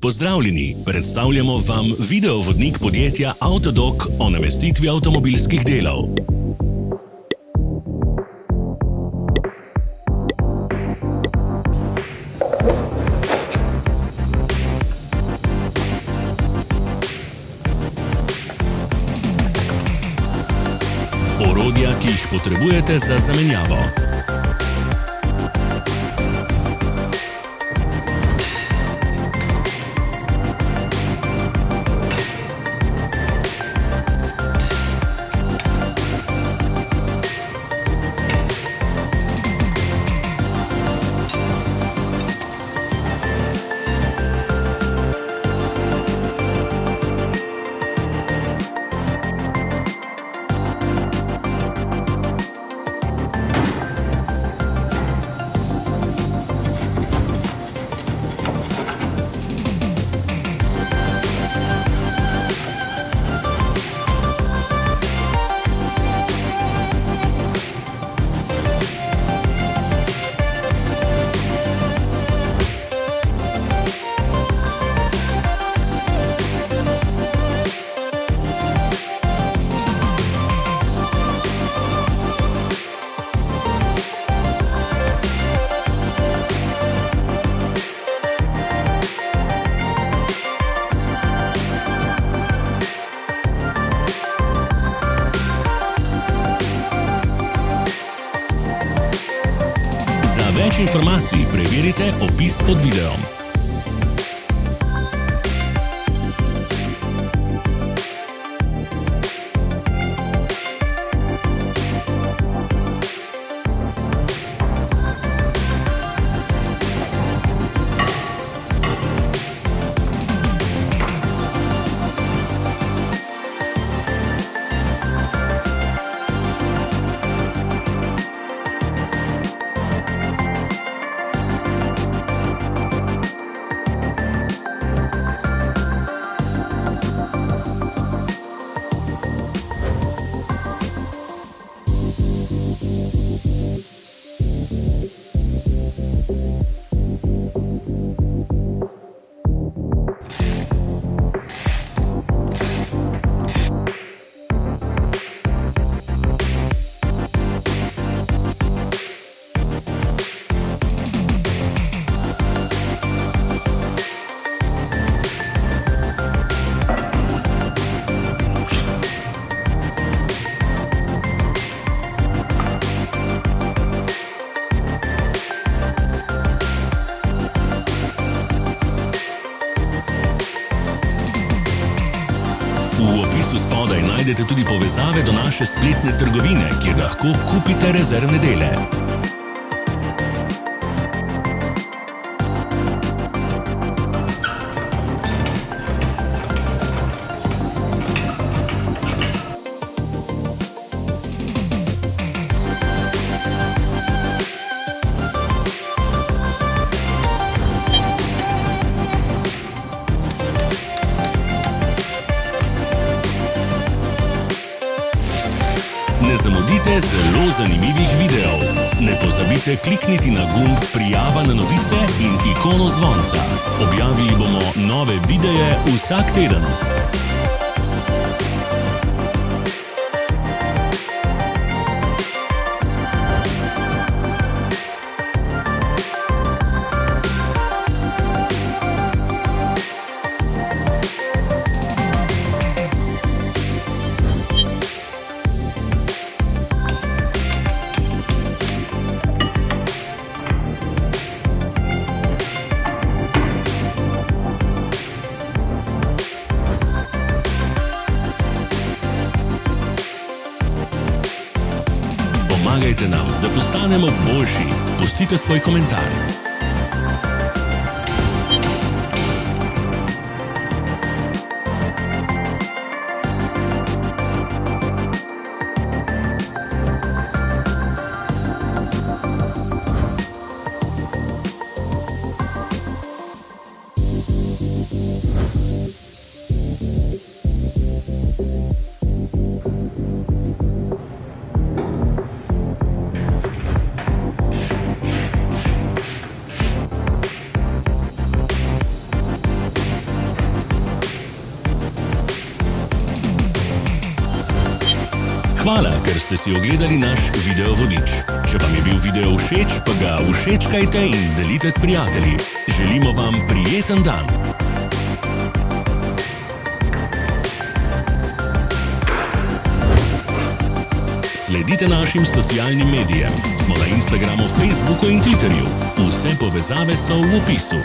Pozdravljeni, predstavljamo vam videovodnik podjetja Avtodok o namestitvi avtomobilskih delov. Orodja, ki jih potrebujete za zamenjavo. Za več informacij preverite opis pod videom. V opisu spodaj najdete tudi povezave do naše spletne trgovine, kjer lahko kupite rezervne dele. Ne zamudite zelo zanimivih videov. Ne pozabite klikniti na gumb Prijava na novice in ikono zvonca. Objavili bomo nove videe vsak teden. Pomagajte nam, da postanemo boljši. Pustite svoj komentar. Hvala, ker ste si ogledali naš video vodič. Če vam je bil video všeč, pa ga všečkajte in delite s prijatelji. Želimo vam prijeten dan. Sledite našim socialnim medijem. Smo na Instagramu, Facebooku in Twitterju. Vse povezave so v opisu.